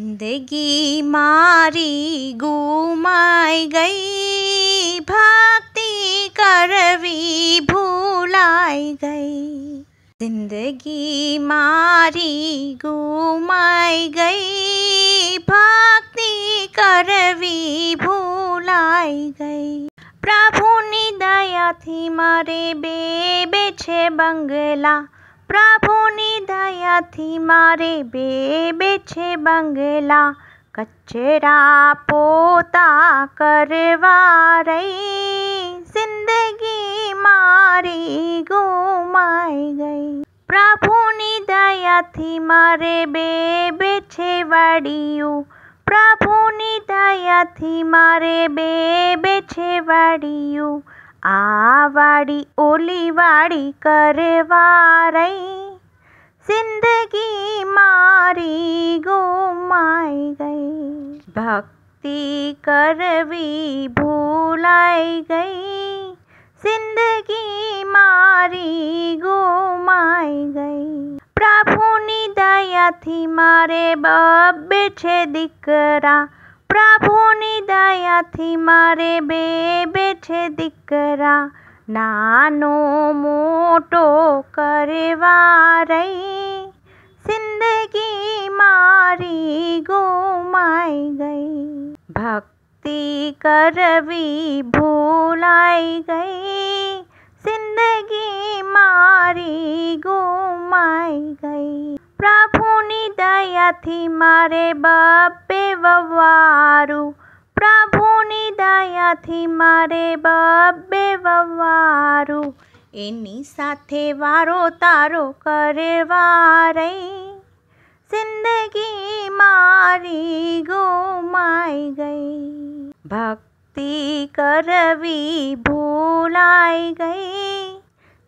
जिंदगी मारी गुमाई गई, भक्ति करवी भूलाई गई। जिंदगी मारी गुमाई गई, भक्ति करवी भूलाई गई। प्रभुनी दयाथी मारे बेबे छे बंगला, प्रभुनी दयाथी मारे बेबे छे बंगला। कचरा पोता करवा रही, जिंदगी मारी गुमाई गई। प्रभुनी दयाथी मारे बेबे छे वाडिયું, प्रभुनी दयाथी मारे बेबे छे वाडिયું। आ वाड़ी ओली वाड़ी करवा रही, जिंदगी मारी गुमाई गई। भक्ति करवी भूलाई गई, जिंदगी मारी गुमाई गई। प्रभुनी दयाथी मारे बब्बे छे दीकरा, प्रभुनी दयाथी मारे बेबे छे दीकरा। नानो मोटो करवा रही, जिंदगी मारी गुमाई गई। भक्ति करवी भूलाई गई, जिंदगी मारी गुमाई गई। प्रभुनी दयाथी मारे बब्बे वव्वारू, प्रभुनी दयाथी मारे बब्बे वव्वारू। एनी साथे वारो तारो करवा रही, जिंदगी मारी गुमाई गई। भक्ति करवी भूलाई गई,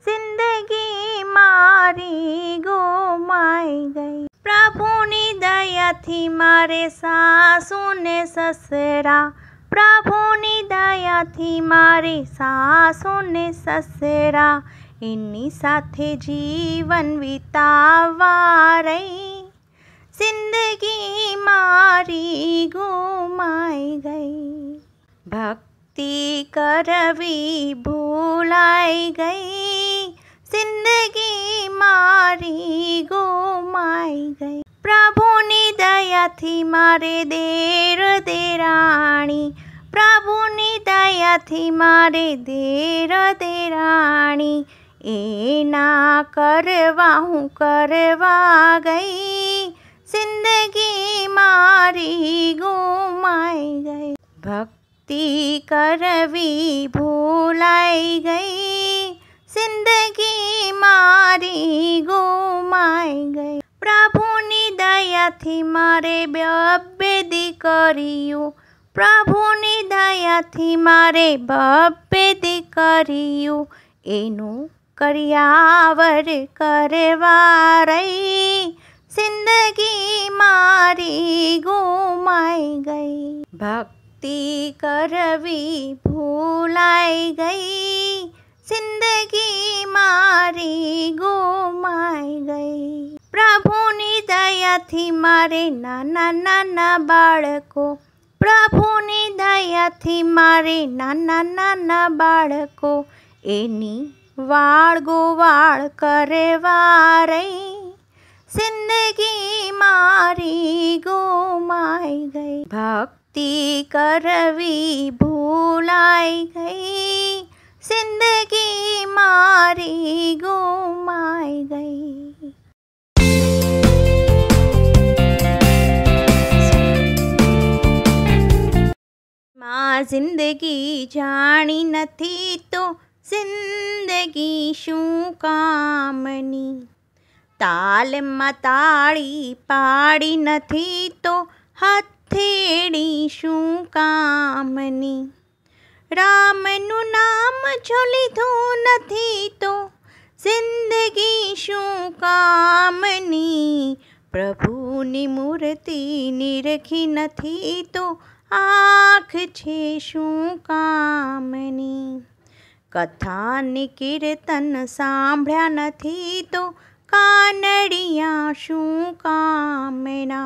जिंदगी मारी गुमाई गई। प्रभुनी दयाथी मारे सासू ने ससरा, प्रभुनी दयाथी मारे सासू ने ससरा। एनी साथे जीवन वितावा रही, जिंदगी मारी गुमाई गई। भक्ति करवी भूलाई गई, जिंदगी मारी गुमाई गई। प्रभुनी दयाथी मारे देर देराणी, प्रभुनी दयाथी मारे देर देराणी। एना करवा हूँ करवा गई, जिंदगी मारी गुमाई गई। भक्ति करवी भूलाई गई, जिंदगी मारी गुमाई गई। प्रभुनी दयाथी मारे बब्बे दीकरीયું, प्रभुनी दयाथी मारे बब्बे दीकरीયું। एનું કર્યાવર કરવા રહી, जिंदगी मारी गुमाई गई। भक्ति करवी भूलाई गई, जिंदगी मारी गुमाई गई। प्रभुनी दयाथी मारे नाना नाना बाळको, प्रभुनी दयाथी मारे नाना नाना बाळको। एनी वाळ गोवाळ करवा रही, जिंदगी मारी गुमाई गई। भक्ति करवी भूलाई गई, जिंदगी मारी गुमाई गई। मां जिंदगी जाणी नथी तो जिंदगी शू कामनी। तालमां ताળી પાડી નથી તો હથેળી શું કામની। રામનું નામ જો લીધું નથી તો જિંદગી શું કામની। પ્રભુની મૂર્તિ નિરખી નથી તો આંખ છે શું કામની। કથા ને કીર્તન સાંભળ્યા નથી તો કાનડિયા શું કામના।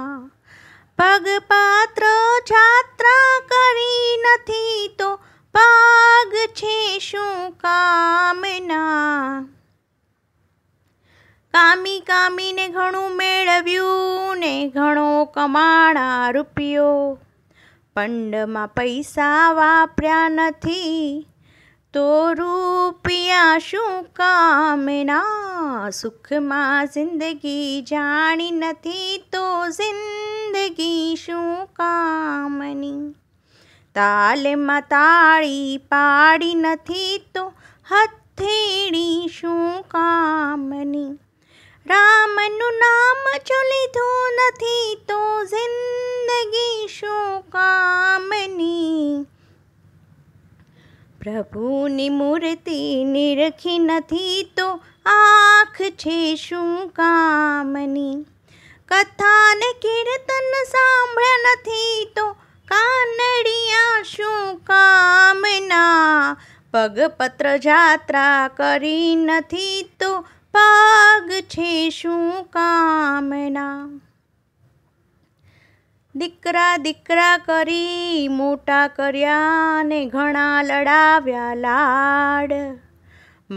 પગપાત્ર જાત્રા કરી નથી તો પાગ છે શું કામના. કામી કામીને ઘણું મેળવ્યું ને ઘણો કમાણા રૂપિયો, પંડમાં પૈસા વાપર્યા નથી તો રૂપિયા શું કામના. સુખમાં જિંદગી જાણી નથી તો જિંદગી શું કામની. તાલમાં તાળી પાડી નથી તો હથેળી શું કામની. રામનું નામ જો લીધું નથી તો જિંદગી શું કામની. પ્રભુની મૂર્તિ નિરખી નથી તો આંખ છે શું કામની. કથા ને કીર્તન સાંભળ્યા નથી તો કાનડિયા શું કામના. પગપત્ર જાત્રા કરી નથી તો પાગ છે શું કામના. દીકરા દીકરા કરી મોટા કર્યા ને ઘણા લડાવ્યા લાડ,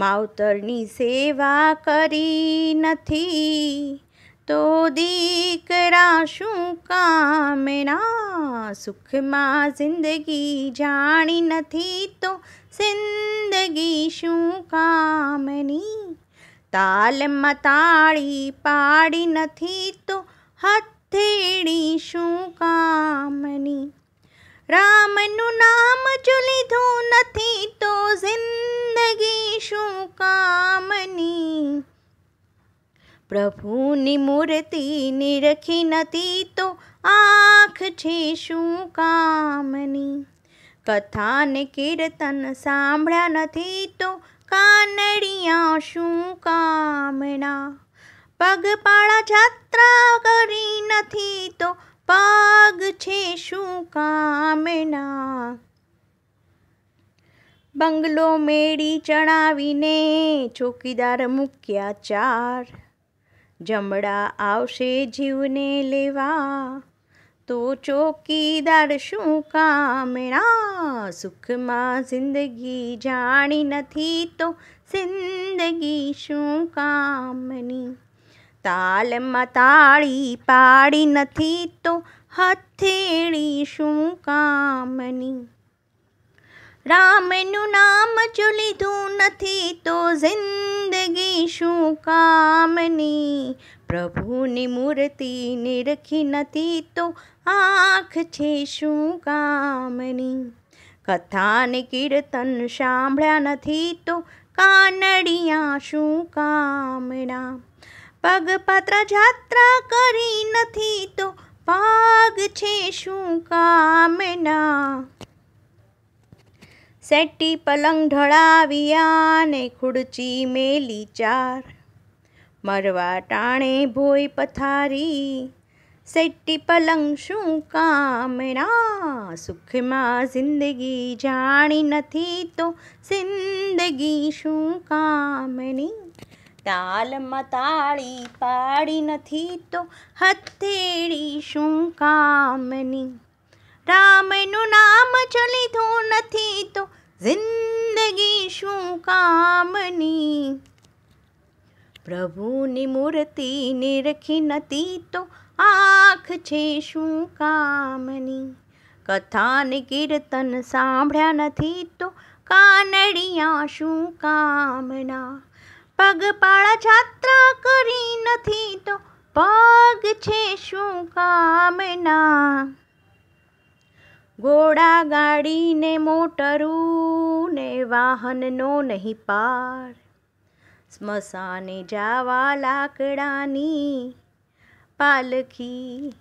માવતરની સેવા કરી નથી તો દીકરા શું કામના. સુખમાં જિંદગી જાણી નથી તો જિંદગી શું કામની. તાલમાં તાળી પાડી નથી તો હથેળી શું કામની. રામનું નામ જો લીધું નથી તો જિંદગી શું કામની. પ્રભુની મૂર્તિ નિરખી નથી તો આંખ છે શું કામની. કથા ને કીર્તન સાંભળ્યા નથી તો કાનડિયા શું કામના. પગપાળા જાત્રા કરી નથી તો પાગ છે શું કામના. બંગલો મેળી ચણાવીને ચોકીદાર મૂક્યા ચાર, જમડા આવશે જીવને લેવા તો ચોકીદાર શું કામના. સુખમાં જિંદગી જાણી નથી તો જિંદગી શું કામની. તાલમાં તાળી પાડી નથી તો હથેળી શું કામની. રામનું નામ જો લીધું નથી તો જિંદગી શું કામની. પ્રભુની મૂર્તિ નિરખી નથી તો આંખ છે શું કામની. કથા ને કીર્તન સાંભળ્યા નથી તો કાનડિયા શું કામના. પગપાત્ર જાત્રા કરી નથી તો પાગ છે શું કામના. સેટી પલંગ ઢળાવ્યા ને ખુરચી મેલી ચાર, મરવા ટાણે ભોય પથારી સેટી પલંગ શું કામના. સુખમાં જિંદગી જાણી નથી તો જિંદગી શું કામની. તાલમાં તાળી પાડી નથી તો હથેળી શું કામની. રામનું નામ જો લીધું નથી તો જિંદગી શું કામની. પ્રભુની મૂર્તિ નિરખી નથી તો આંખ છે શું કામની. કથા ને કીર્તન સાંભળ્યા નથી તો કાનડિયા શું કામના. પગપાળા જાત્રા કરી નથી તો પાગ છે શું કામના. ઘોડા ગાડી ને મોટરું ને વાહનનો નહીં પાર, સ્મશાને જાવા લાકડાની પાલખી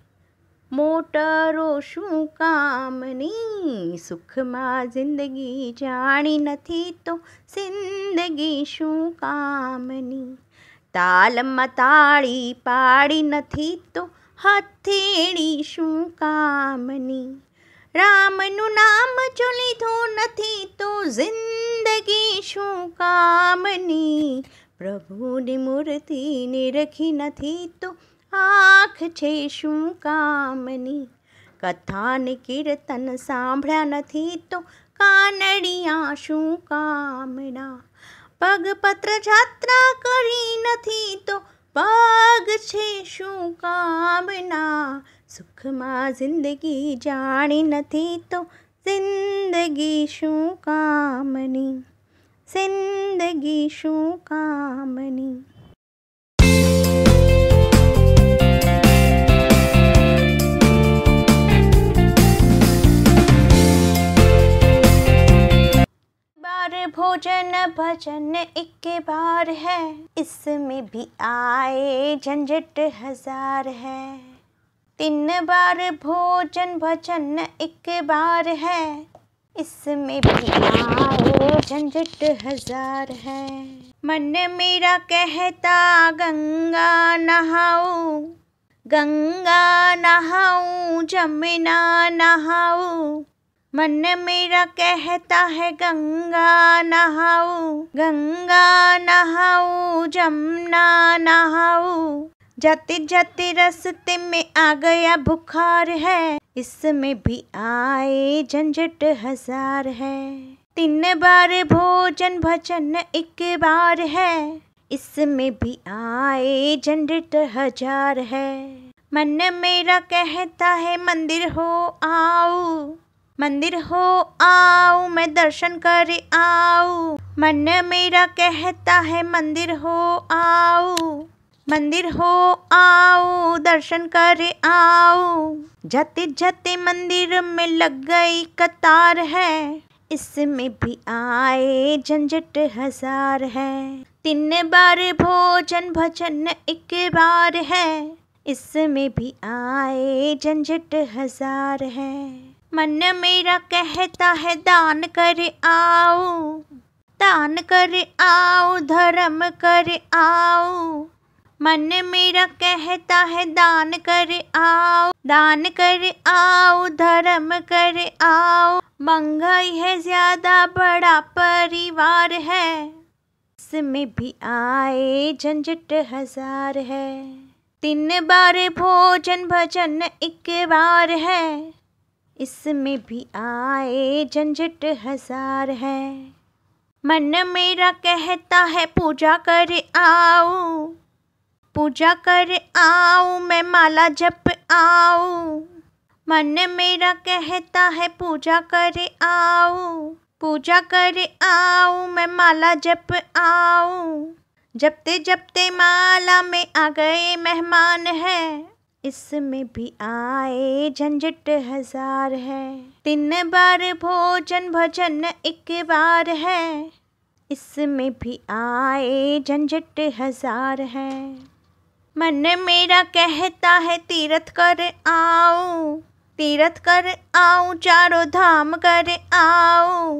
મોટરો શું કામની. સુખમાં જિંદગી જાણી નથી તો જિંદગી શું કામની. તાલમાં તાળી પાડી નથી તો હથેળી શું કામની. રામનું નામ જો લીધું નથી તો જિંદગી શું કામની. પ્રભુની મૂર્તિ નિરખી નથી તો આંખ છે શું કામની, કથા ને કીર્તન સાંભળ્યા નથી તો કાનડિયા શું કામના, પગપત્ર જાત્રા કરી નથી તો પગ છે શું કામના, સુખમાં જિંદગી જાણી નથી તો જિંદગી શું કામની, જિંદગી શું કામની। भोजन भजन एक बार है, इसमें भी आए झंझट हजार है। 3 बार भोजन भजन एक बार है, इसमें भी आए झंझट हजार है। मन मेरा कहता गंगा नहाऊं, गंगा नहाऊं जमुना नहाऊं, मन मेरा कहता है गंगा नहाऊं, गंगा नहाऊं जमुना नहाऊं, जाते जाते रास्ते में आ गया बुखार है, इसमें भी आए झंझट हजार है। 3 बार भोजन भजन एक बार है, इसमें भी आए झंझट हजार है। मन मेरा कहता है मंदिर हो आओ, मंदिर हो आओ मैं दर्शन कर आऊं, मन मेरा कहता है मंदिर हो आओ, मंदिर हो आओ दर्शन कर आओ, जाते जाते मंदिर में लग गई कतार है, इसमें भी आए झंझट हजार है। 3 बार भोजन भजन एक बार है, इसमें भी आए झंझट हजार है। मन मेरा कहता है दान कर आओ, दान कर आओ धर्म कर आओ, मन मेरा कहता है दान कर आओ, दान कर आओ धर्म कर आओ, महंगाई है ज्यादा बड़ा परिवार है, इसमें भी आए झंझट हजार है। 3 बार भोजन भजन एक बार है, इसमें भी आए झंझट हजार है। मन मेरा कहता है पूजा कर आओ, पूजा कर आओ मैं माला जप आओ, मन मेरा कहता है पूजा कर आओ, पूजा कर आओ मैं माला जप आओ, जपते जपते माला में आ गए मेहमान है, इसमें भी आए झंझट हजार है। 3 बार भोजन भजन एक बार है, इसमें भी आए झंझट हजार है। मन मेरा कहता है तीर्थ कर आओ, तीर्थ कर आओ चारों धाम कर आओ,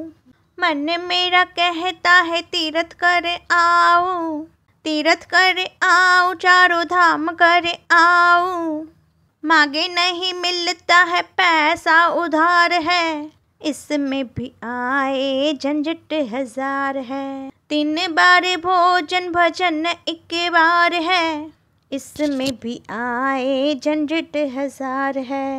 मन मेरा कहता है तीर्थ कर आओ, तीर्थ कर आओ चारों धाम कर आओ, मांगे नहीं मिलता है पैसा उधार है, इसमें भी आए झंझट हजार है। 3 बार भोजन भजन एक बार है, इसमें भी आए झंझट हजार है।